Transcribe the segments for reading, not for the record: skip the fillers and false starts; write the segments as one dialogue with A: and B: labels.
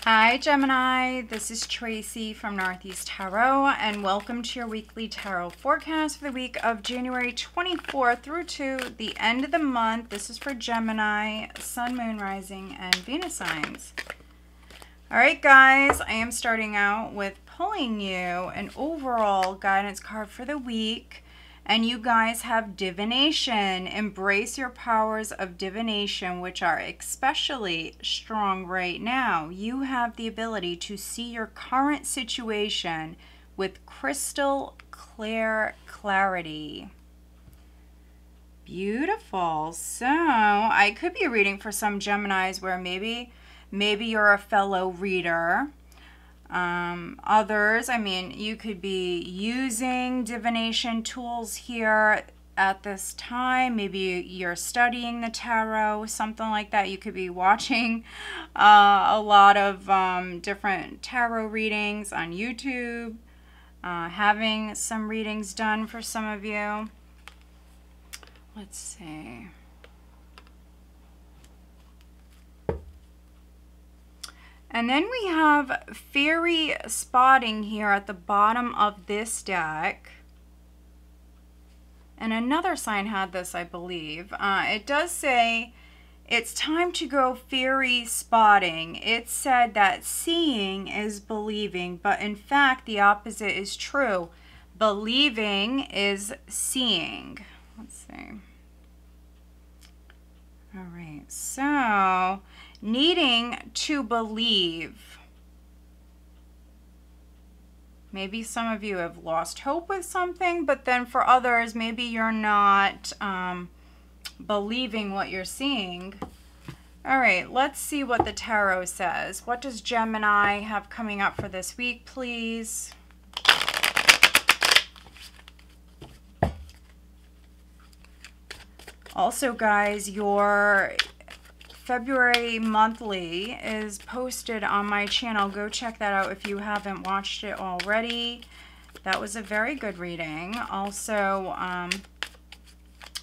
A: Hi Gemini, this is Tracy from Northeast Tarot and welcome to your weekly tarot forecast for the week of January 24th through to the end of the month. This is for Gemini, Sun, Moon, Rising, and Venus signs. Alright guys, I am starting out with pulling you an overall guidance card for the week. And you guys have divination. Embrace your powers of divination, which are especially strong right now. You have the ability to see your current situation with crystal clear clarity. Beautiful. So I could be reading for some Geminis where maybe you're a fellow reader. Others, I mean, you could be using divination tools here at this time. Maybe you're studying the tarot, something like that. You could be watching a lot of different tarot readings on YouTube, having some readings done for some of you. Let's see. And then we have fairy spotting here at the bottom of this deck. And another sign had this, I believe. It does say, it's time to go fairy spotting. It said that seeing is believing, but in fact, the opposite is true. Believing is seeing. Let's see. All right, so needing to believe. Maybe some of you have lost hope with something, but then for others, maybe you're not believing what you're seeing. All right, let's see what the tarot says. What does Gemini have coming up for this week, please? Also, guys, your February monthly is posted on my channel. Go check that out if you haven't watched it already. That was a very good reading. Also,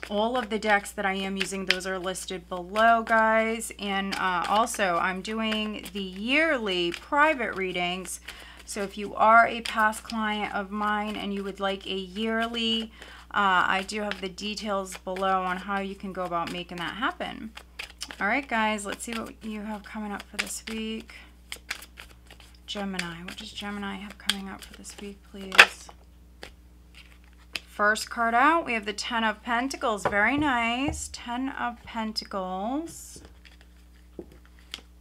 A: all of the decks that I am using, those are listed below, guys. And also, I'm doing the yearly private readings. So if you are a past client of mine and you would like a yearly, I do have the details below on how you can go about making that happen. All right, guys, let's see what you have coming up for this week. Gemini, what does Gemini have coming up for this week, please? First card out, we have the Ten of Pentacles. Very nice. Ten of Pentacles.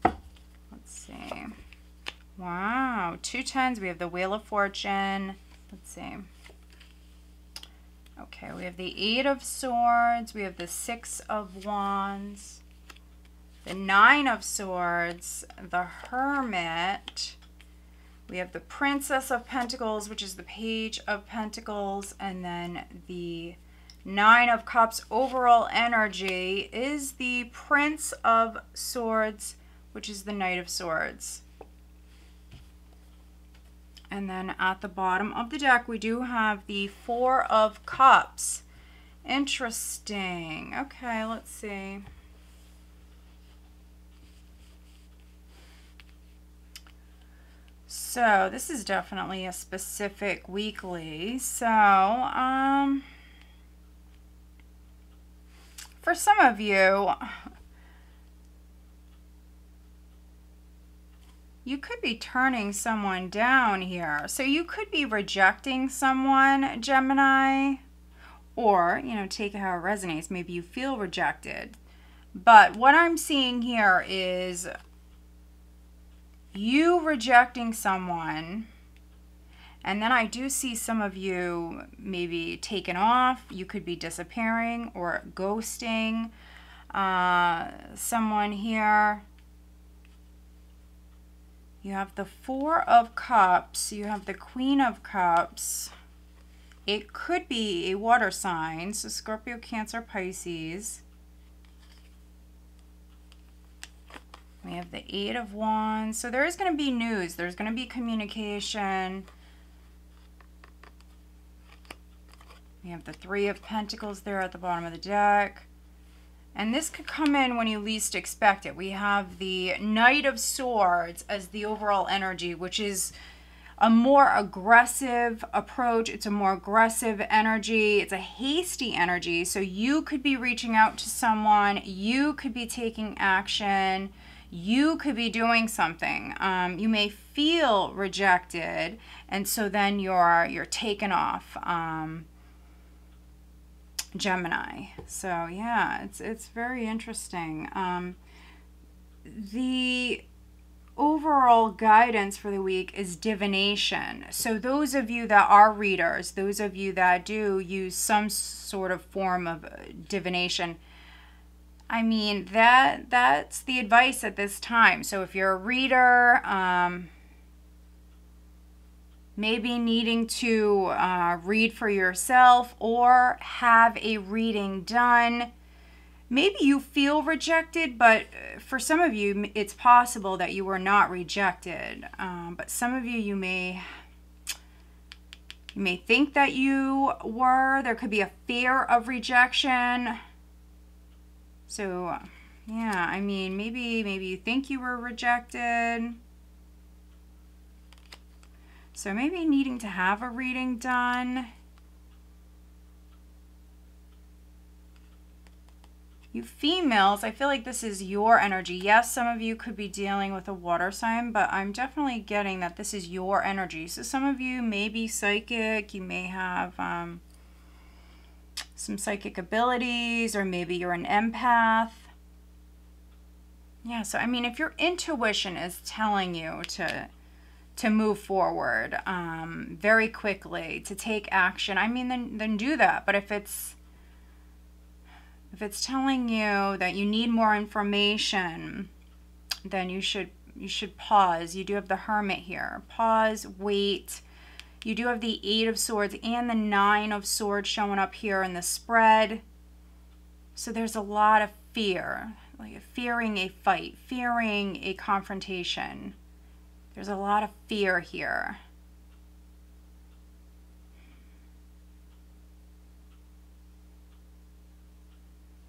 A: Let's see. Wow, 2 tens. We have the Wheel of Fortune. Let's see. Okay, we have the Eight of Swords. We have the Six of Wands. The Nine of Swords, the Hermit. We have the Princess of Pentacles, which is the Page of Pentacles, and then the Nine of Cups. Overall energy is the Prince of Swords, which is the Knight of Swords. And then at the bottom of the deck, we do have the Four of Cups. Interesting. Okay, let's see. So this is definitely a specific weekly. So for some of you, you could be turning someone down here. So you could be rejecting someone, Gemini, or, you know, take it how it resonates. Maybe you feel rejected. But what I'm seeing here is you rejecting someone, and then I do see some of you maybe taken off. You could be disappearing or ghosting someone here. You have the Four of Cups. You have the Queen of Cups. It could be a water sign, so Scorpio, Cancer, Pisces. We have the Eight of Wands. So there is going to be news. There's going to be communication. We have the Three of Pentacles there at the bottom of the deck. And this could come in when you least expect it. We have the Knight of Swords as the overall energy, which is a more aggressive approach. It's a more aggressive energy. It's a hasty energy. So you could be reaching out to someone. You could be taking action. You could be doing something. You may feel rejected, and so then you're taken off. Gemini. So yeah, it's very interesting. The overall guidance for the week is divination. So those of you that are readers, those of you that do use some sort of form of divination, I mean, that's the advice at this time. So if you're a reader, maybe needing to read for yourself or have a reading done. Maybe you feel rejected, but for some of you, it's possible that you were not rejected. But some of you may think that you were. There could be a fear of rejection. So, yeah, I mean, maybe you think you were rejected. So maybe needing to have a reading done. You females, I feel like this is your energy. Yes, some of you could be dealing with a water sign, but I'm definitely getting that this is your energy. So some of you may be psychic. You may have some psychic abilities, or maybe you're an empath. Yeah, so I mean, if your intuition is telling you to move forward very quickly, to take action, I mean, then do that. But if it's telling you that you need more information, then you should pause. You do have the Hermit here. Pause, wait. You do have the 8 of Swords and the 9 of Swords showing up here in the spread. So there's a lot of fear, like fearing a fight, fearing a confrontation. There's a lot of fear here.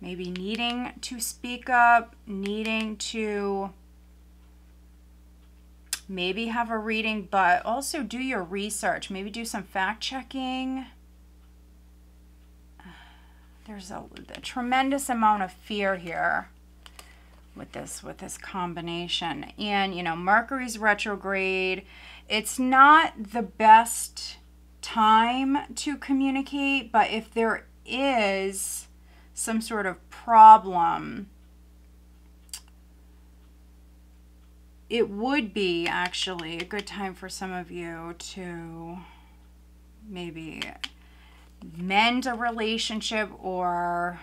A: Maybe needing to speak up, needing to maybe have a reading, but also do your research. Maybe do some fact checking. There's a tremendous amount of fear here with this combination. And, you know, Mercury's retrograde. It's not the best time to communicate, but if there is some sort of problem, it would be actually a good time for some of you to maybe mend a relationship or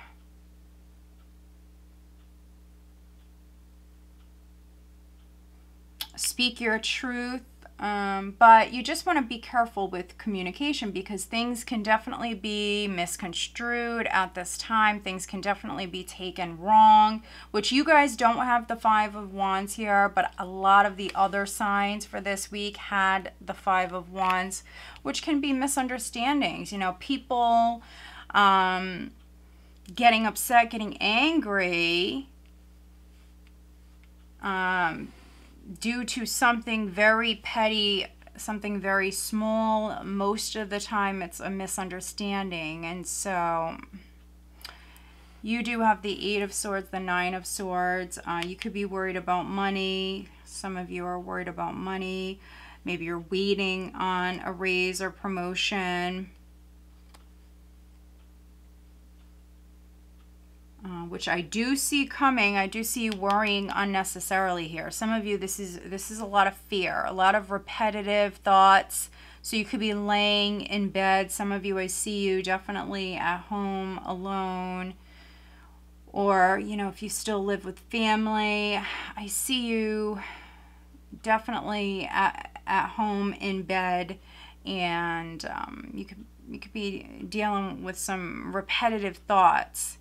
A: speak your truth. But you just want to be careful with communication, because things can definitely be misconstrued at this time. Things can definitely be taken wrong, which you guys don't have the 5 of Wands here, but a lot of the other signs for this week had the 5 of Wands, which can be misunderstandings. You know, people getting upset, getting angry due to something very petty, something very small. Most of the time it's a misunderstanding. And so you do have the 8 of Swords, the 9 of Swords. You could be worried about money. Some of you are worried about money. Maybe you're waiting on a raise or promotion, which I do see coming. I do see you worrying unnecessarily here. Some of you, this is a lot of fear, a lot of repetitive thoughts. So you could be laying in bed. Some of you, I see you definitely at home alone, or, you know, if you still live with family, I see you definitely at home in bed, and you could be dealing with some repetitive thoughts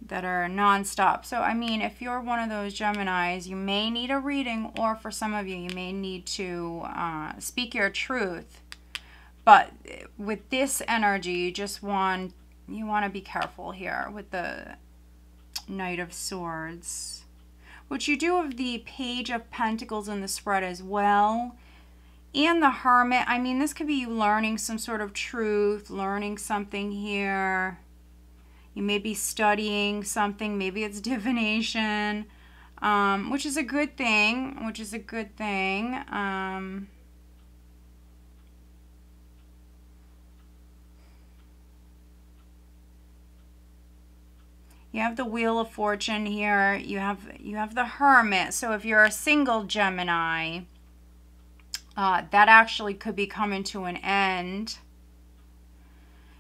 A: that are non-stop. So I mean, if you're one of those Geminis, you may need a reading, or for some of you, you may need to speak your truth. But with this energy, you want to be careful here with the Knight of Swords, which you do have the Page of Pentacles in the spread as well. And the Hermit. I mean, this could be you learning some sort of truth, learning something here. You may be studying something. Maybe it's divination, which is a good thing, You have the Wheel of Fortune here. You have the Hermit. So if you're a single Gemini, that actually could be coming to an end.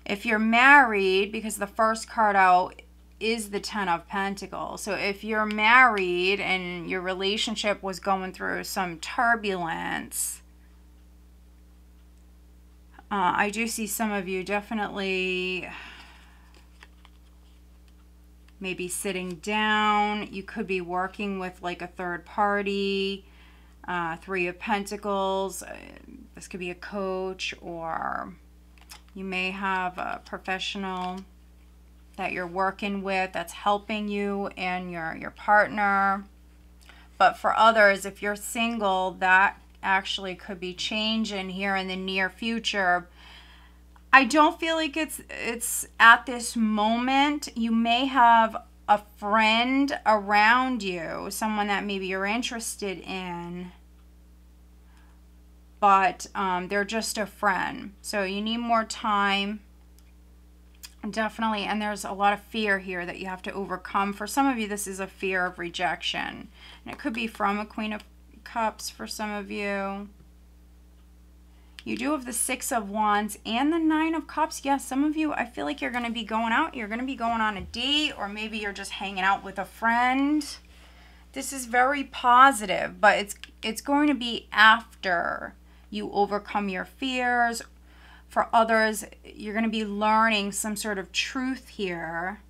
A: If you're married, because the first card out is the Ten of Pentacles. So if you're married and your relationship was going through some turbulence, I do see some of you definitely maybe sitting down. You could be working with like a third party. Three of Pentacles. This could be a coach, or you may have a professional that you're working with that's helping you and your partner. But for others, if you're single, that actually could be changing here in the near future. I don't feel like it's at this moment. You may have a friend around you, someone that maybe you're interested in, but they're just a friend. So you need more time, definitely. And there's a lot of fear here that you have to overcome. For some of you, this is a fear of rejection, and it could be from a Queen of Cups for some of you. You do have the Six of Wands and the Nine of Cups. Yes, some of you, I feel like you're going to be going out. You're going to be going on a date, or maybe you're just hanging out with a friend. This is very positive, but it's going to be after you overcome your fears. For others, you're going to be learning some sort of truth here.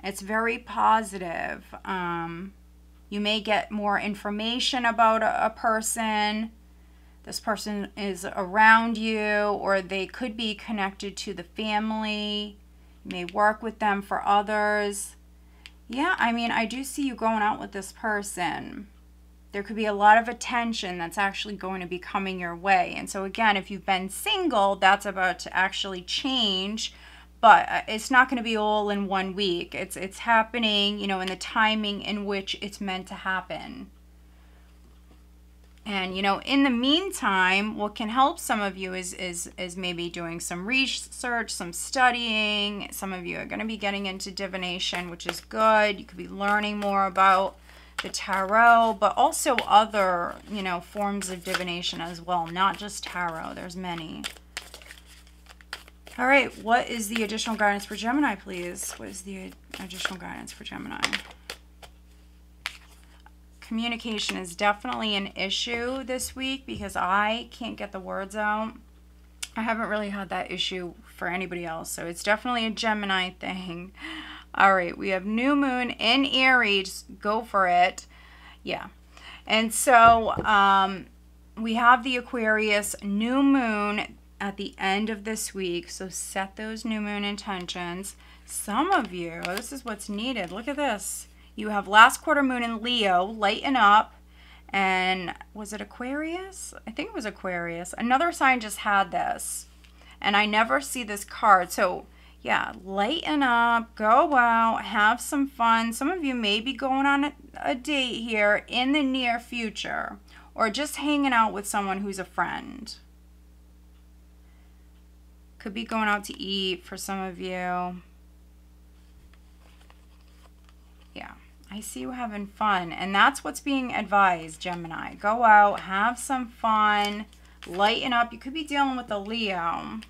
A: It's very positive. You may get more information about a person. This person is around you, or they could be connected to the family. You may work with them for others. Yeah, I mean, I do see you going out with this person. There could be a lot of attention that's actually going to be coming your way. And so again, if you've been single, that's about to actually change. But it's not going to be all in 1 week. It's happening, you know, in the timing in which it's meant to happen. And, you know, in the meantime, what can help some of you is maybe doing some research, some studying. Some of you are going to be getting into divination, which is good. You could be learning more about the tarot, but also other, you know, forms of divination as well. Not just tarot. There's many. All right. What is the additional guidance for Gemini, please? What is the additional guidance for Gemini? Communication is definitely an issue this week because I can't get the words out. I haven't really had that issue for anybody else, so it's definitely a Gemini thing. All right, we have new moon in Aries. Go for it. Yeah. And so we have the Aquarius new moon at the end of this week, so set those new moon intentions. Some of you, this is what's needed. Look at this. You have last quarter moon in Leo, lighten up. And was it Aquarius? I think it was Aquarius. Another sign just had this. And I never see this card. So, yeah, lighten up, go out, have some fun. Some of you may be going on a date here in the near future. Or just hanging out with someone who's a friend. Could be going out to eat for some of you. Yeah. I see you having fun, and that's what's being advised, Gemini. Go out, have some fun, lighten up. You could be dealing with a Leo.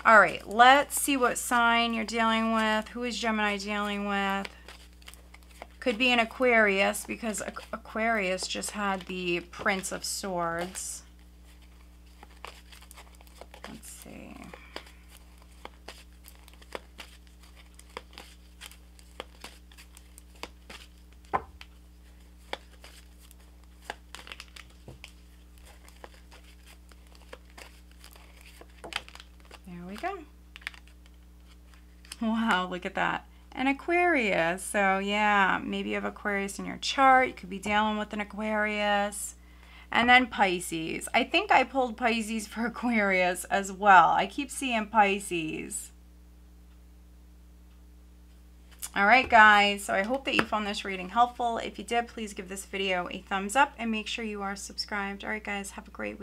A: All right, let's see what sign you're dealing with. Who is Gemini dealing with? Could be an Aquarius, because Aquarius just had the Prince of Swords. Let's see. There we go. Wow, look at that. and Aquarius. So yeah, maybe you have Aquarius in your chart. You could be dealing with an Aquarius. And then Pisces. I think I pulled Pisces for Aquarius as well. I keep seeing Pisces. All right, guys. So I hope that you found this reading helpful. If you did, please give this video a thumbs up and make sure you are subscribed. All right, guys. Have a great week.